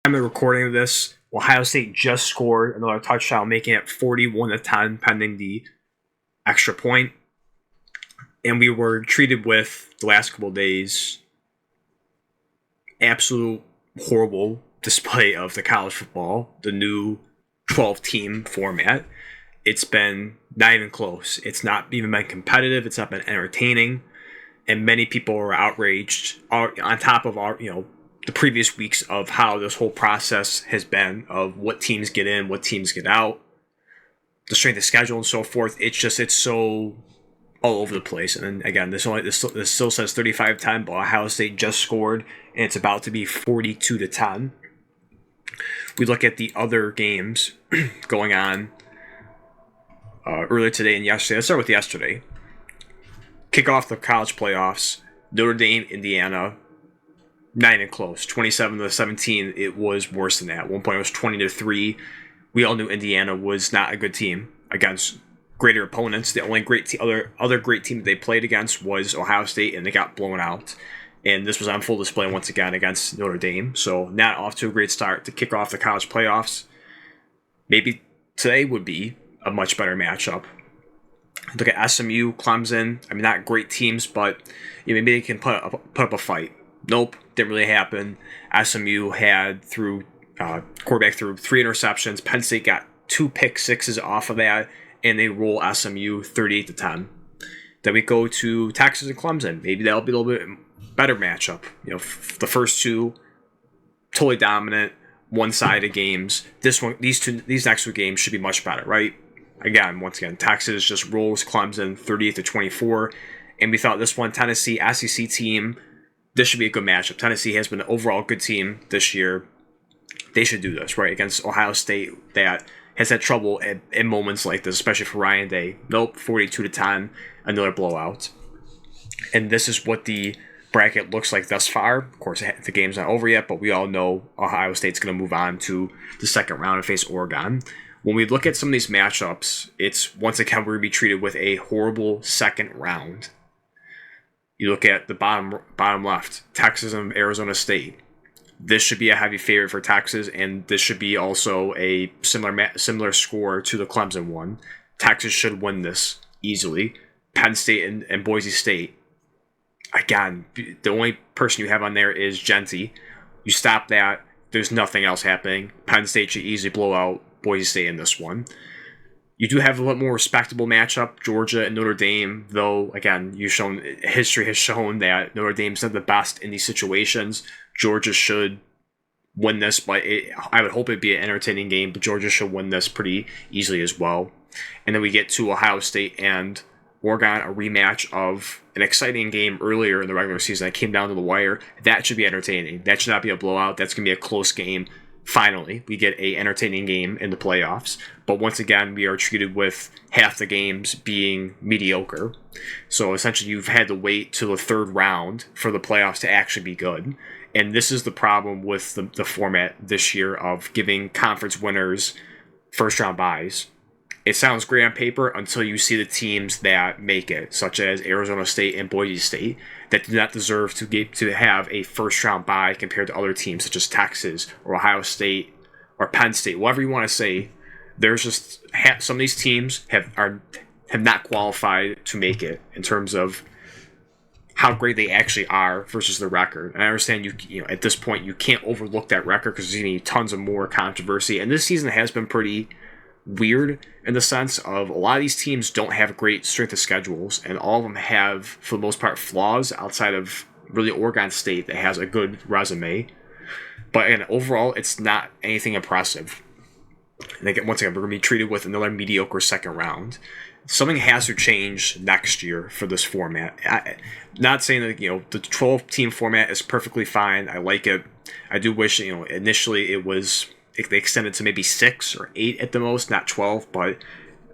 I'm recording this. Ohio State just scored another touchdown, making it 41-10, pending the extra point. And we were treated with the last couple of days absolute horrible display of the college football, the new 12-team format. It's been not even close. It's not even been competitive. It's not been entertaining, and many people are outraged. On top of the previous weeks of how this whole process has been of what teams get in, what teams get out, the strength of schedule, and so forth. It's so all over the place. And again, this still says 35-10, but Ohio State just scored, and it's about to be 42-10. We look at the other games going on earlier today and yesterday. Let's start with yesterday. Kick off the college playoffs. Notre Dame, Indiana, not even close. 27-17. It was worse than that. At one point, it was 20-3. We all knew Indiana was not a good team against greater opponents. The only other great team they played against was Ohio State, and they got blown out. And this was on full display once again against Notre Dame. So not off to a great start to kick off the college playoffs. Maybe today would be a much better matchup. Look at SMU, Clemson. I mean, not great teams, but maybe they can put up a fight. Nope, didn't really happen. SMU had quarterback threw 3 interceptions. Penn State got 2 pick sixes off of that, and they roll SMU 38-10. Then we go to Texas and Clemson. Maybe that'll be a little bit better matchup. The first two totally dominant, one-sided games. These next 2 games should be much better, right? Once again, Texas just rolls Clemson 38-24, and we thought this one Tennessee SEC team, this should be a good matchup. Tennessee has been an overall good team this year. They should do this, right, against Ohio State that has had trouble in moments like this, especially for Ryan Day. Nope, 42-10, another blowout. And this is what the bracket looks like thus far. Of course, the game's not over yet, but we all know Ohio State's going to move on to the second round and face Oregon. When we look at some of these matchups, it's once again we're going to be treated with a horrible second round. You look at the bottom left, Texas and Arizona State. This should be a heavy favorite for Texas, and this should be also a similar score to the Clemson one. Texas should win this easily. Penn State and Boise State. Again, the only person you have on there is Genty. You stop that, there's nothing else happening. Penn State should easily blow out Boise State in this one. You do have a lot more respectable matchup, Georgia and Notre Dame, though, again, history has shown that Notre Dame's not the best in these situations. Georgia should win this, but I would hope it'd be an entertaining game, but Georgia should win this pretty easily as well. And then we get to Ohio State and Oregon, a rematch of an exciting game earlier in the regular season that came down to the wire. That should be entertaining. That should not be a blowout. That's going to be a close game. Finally, we get a entertaining game in the playoffs. But once again, we are treated with half the games being mediocre. So essentially, you've had to wait till the third round for the playoffs to actually be good. And this is the problem with the format this year of giving conference winners first-round byes. It sounds great on paper until you see the teams that make it, such as Arizona State and Boise State, that do not deserve to have a first-round bye compared to other teams such as Texas or Ohio State or Penn State, whatever you want to say. There's just some of these teams have not qualified to make it in terms of how great they actually are versus the record. And I understand you at this point you can't overlook that record because there's going to be tons of more controversy. And this season has been pretty weird in the sense of a lot of these teams don't have great strength of schedules, and all of them have, for the most part, flaws outside of really Oregon State that has a good resume. But again, overall, it's not anything impressive. And again, once again, we're going to be treated with another mediocre second round. Something has to change next year for this format. Not saying that the 12-team format is perfectly fine. I like it. I do wish initially they extended to maybe 6 or 8 at the most, not 12. But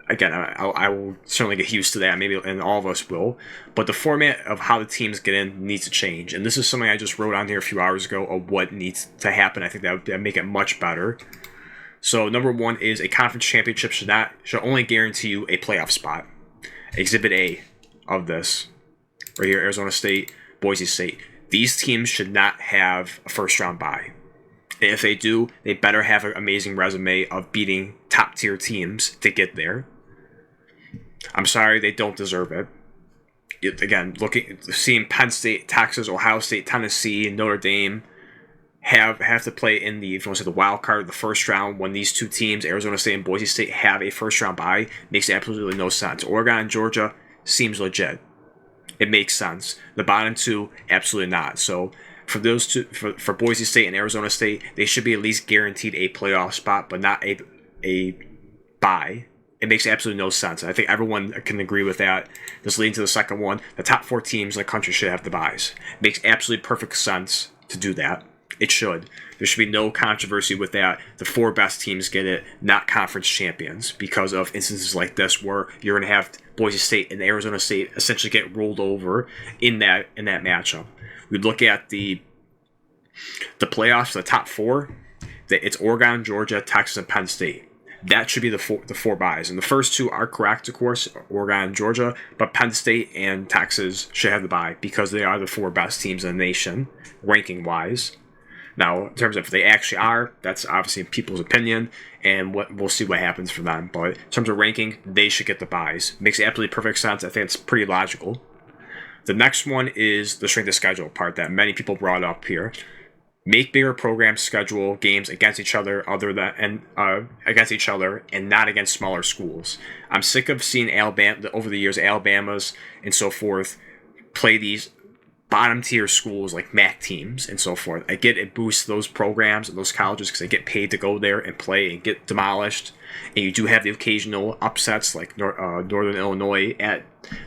again, I will certainly get used to that. Maybe, and all of us will. But the format of how the teams get in needs to change. And this is something I just wrote on here a few hours ago of what needs to happen. I think that would make it much better. So number one is a conference championship should only guarantee you a playoff spot. Exhibit A of this right here, Arizona State, Boise State. These teams should not have a first round bye. And if they do, they better have an amazing resume of beating top tier teams to get there. I'm sorry, they don't deserve it. Again, seeing Penn State, Texas, Ohio State, Tennessee, and Notre Dame have to play in the, if you want to say, the wild card, the first round, when these two teams, Arizona State and Boise State, have a first round bye, makes absolutely no sense. Oregon and Georgia seems legit. It makes sense. The bottom two, absolutely not. So for those two, for Boise State and Arizona State, they should be at least guaranteed a playoff spot, but not a bye. It makes absolutely no sense. I think everyone can agree with that. This leading to the second one. The top 4 teams in the country should have the byes. It makes absolutely perfect sense to do that. It should. There should be no controversy with that. The 4 best teams get it, not conference champions, because of instances like this where you're going to have Boise State and Arizona State essentially get rolled over in that matchup. We look at the playoffs, the top 4. It's Oregon, Georgia, Texas, and Penn State. That should be the four byes. And the first 2 are correct, of course, Oregon and Georgia, but Penn State and Texas should have the bye because they are the 4 best teams in the nation, ranking-wise. Now, in terms of if they actually are, that's obviously people's opinion, and we'll see what happens for them. But in terms of ranking, they should get the byes. Makes absolutely perfect sense. I think it's pretty logical. The next one is the strength of schedule part that many people brought up here. Make bigger programs schedule games against each other, against each other, and not against smaller schools. I'm sick of seeing Alabama over the years, Alabamas and so forth, play these bottom tier schools like MAC teams and so forth. I get it boosts those programs and those colleges because they get paid to go there and play and get demolished. And you do have the occasional upsets like Northern Illinois at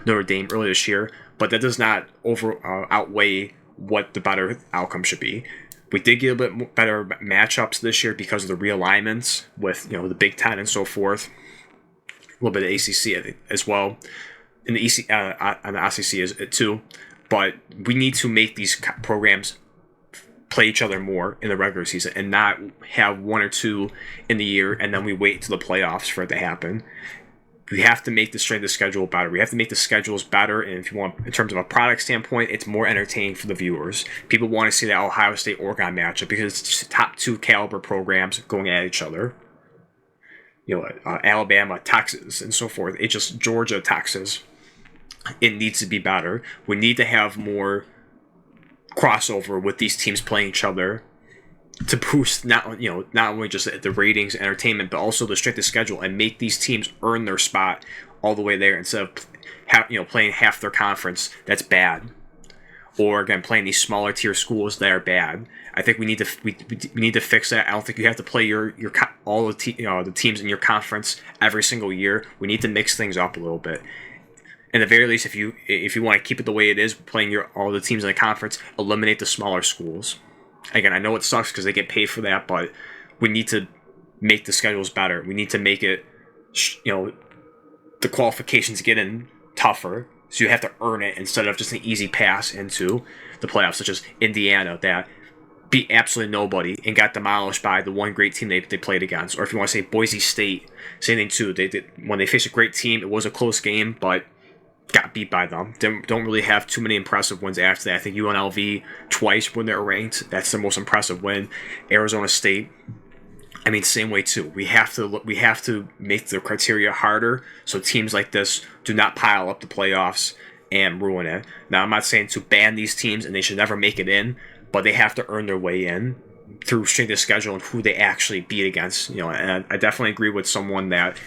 Notre Dame earlier this year, but that does not outweigh what the better outcome should be. We did get a bit better matchups this year because of the realignments with the Big Ten and so forth. A little bit of ACC as well, and the and the ACC is too. But we need to make these programs play each other more in the regular season and not have 1 or 2 in the year and then we wait till the playoffs for it to happen. We have to make the strength of schedule better. We have to make the schedules better, and if you want, in terms of a product standpoint, it's more entertaining for the viewers. People want to see that Ohio State-Oregon matchup because it's just top 2 caliber programs going at each other. Alabama, Texas, and so forth. It's just Georgia, Texas. It needs to be better. We need to have more crossover with these teams playing each other to boost not only just the ratings, entertainment, but also the strength of schedule and make these teams earn their spot all the way there instead of playing half their conference that's bad, or again playing these smaller tier schools that are bad. I think we need to fix that. I don't think you have to play all the teams in your conference every single year. We need to mix things up a little bit. In the very least, if you want to keep it the way it is, playing all the teams in the conference, eliminate the smaller schools. Again, I know it sucks because they get paid for that, but we need to make the schedules better. We need to make it, the qualifications get in tougher, so you have to earn it instead of just an easy pass into the playoffs, such as Indiana that beat absolutely nobody and got demolished by the one great team they played against. Or if you want to say Boise State, same thing too. When they faced a great team, it was a close game, but got beat by them. Don't really have too many impressive wins after that. I think UNLV twice when they're ranked. That's the most impressive win. Arizona State, same way too. We have to make the criteria harder so teams like this do not pile up the playoffs and ruin it. Now, I'm not saying to ban these teams and they should never make it in, but they have to earn their way in through strength of schedule and who they actually beat against. And I definitely agree with someone that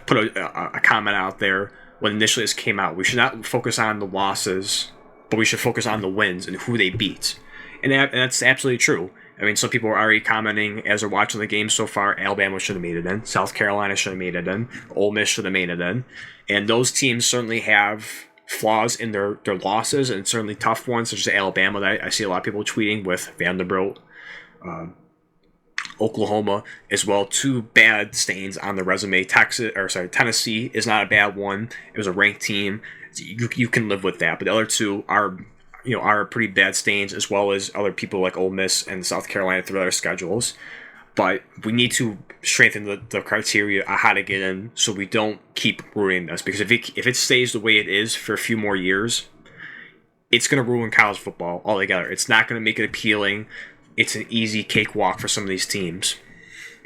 put a comment out there when initially this came out. We should not focus on the losses, but we should focus on the wins and who they beat. And that's absolutely true. Some people are already commenting as they're watching the game so far, Alabama should have made it in, South Carolina should have made it in, Ole Miss should have made it in. And those teams certainly have flaws in their losses, and certainly tough ones, such as Alabama that I see a lot of people tweeting with Vanderbilt, Oklahoma as well. 2 bad stains on the resume. Tennessee is not a bad one. It was a ranked team. You can live with that. But the other 2 are pretty bad stains, as well as other people like Ole Miss and South Carolina through their schedules. But we need to strengthen the criteria on how to get in so we don't keep ruining this. Because if it stays the way it is for a few more years, it's going to ruin college football altogether. It's not going to make it appealing. it's an easy cakewalk for some of these teams.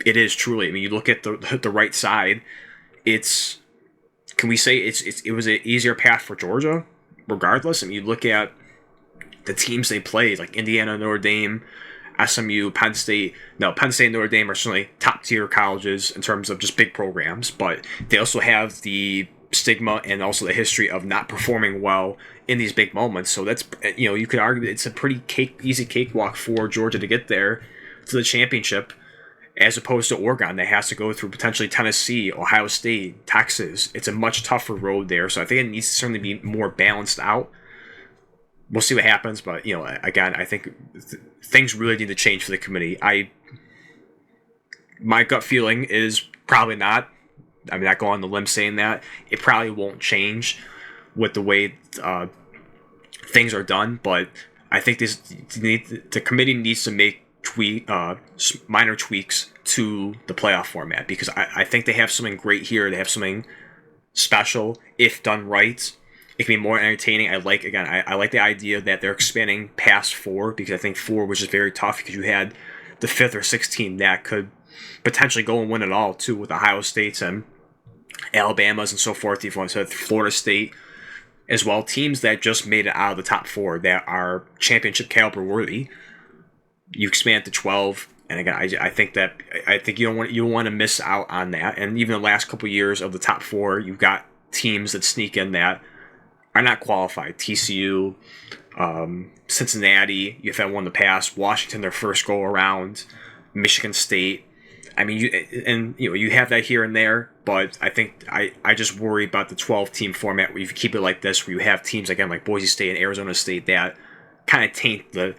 It is truly. I mean, you look at the right side. It's can we say it was an easier path for Georgia, regardless. I mean, you look at the teams they played, like Indiana, Notre Dame, SMU, Penn State. No, Penn State and Notre Dame are certainly top tier colleges in terms of just big programs, but they also have the stigma and also the history of not performing well in these big moments. So that's, you could argue that it's a pretty easy cakewalk for Georgia to get there to the championship, as opposed to Oregon that has to go through potentially Tennessee, Ohio State, Texas. It's a much tougher road there. So I think it needs to certainly be more balanced out. We'll see what happens, but again, I think things really need to change for the committee. My gut feeling is probably not. I'm not going on the limb saying that it probably won't change with the way things are done, but I think the committee needs to make minor tweaks to the playoff format, because I think they have something great here. They have something special if done right. It can be more entertaining. I like the idea that they're expanding past 4, because I think 4 was just very tough, because you had the 5th or 6th team that could potentially go and win it all too, with Ohio States and Alabama's and so forth. If you want to say Florida State as well, teams that just made it out of the top 4 that are championship caliber worthy. You expand to 12, and again, I think you don't want to miss out on that. And even the last couple of years of the top 4, you've got teams that sneak in that are not qualified. TCU, Cincinnati, you've had one in the past. Washington, their first go around. Michigan State. I mean, you have that here and there, but I think I just worry about the 12-team format where you keep it like this, where you have teams again like Boise State and Arizona State that kind of taint the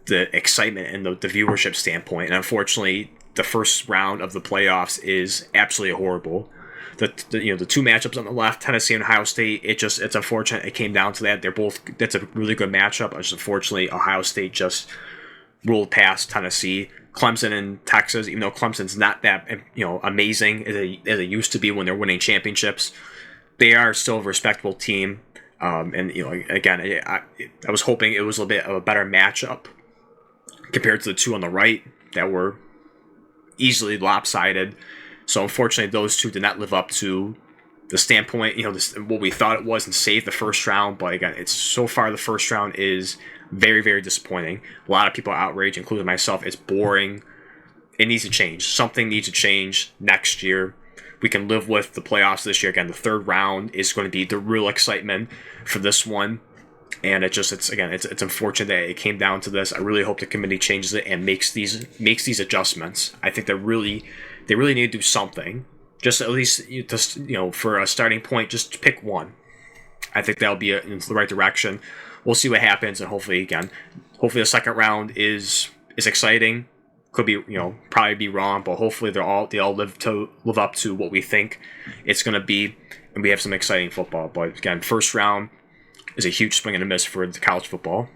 excitement and the viewership standpoint. And unfortunately, the first round of the playoffs is absolutely horrible. The two matchups on the left, Tennessee and Ohio State, it's unfortunate it came down to that. That's a really good matchup. Just unfortunately, Ohio State just rolled past Tennessee. Clemson and Texas, even though Clemson's not that amazing as it used to be when they're winning championships, they are still a respectable team. And again, I was hoping it was a little bit of a better matchup compared to the two on the right that were easily lopsided. So unfortunately, those two did not live up to the standpoint, what we thought it was, and saved the first round. But again, it's so far the first round is very, very disappointing. A lot of people are outraged, including myself. It's boring. It needs to change. Something needs to change next year. We can live with the playoffs this year. Again, the third round is going to be the real excitement for this one. And it's unfortunate that it came down to this. I really hope the committee changes it and makes these adjustments. I think they really need to do something. Just at least for a starting point, just pick one. I think that'll be in the right direction. We'll see what happens, and hopefully the second round is exciting. Could be probably be wrong, but hopefully they all live up to what we think it's going to be, and we have some exciting football. But again, first round is a huge swing and a miss for the college football.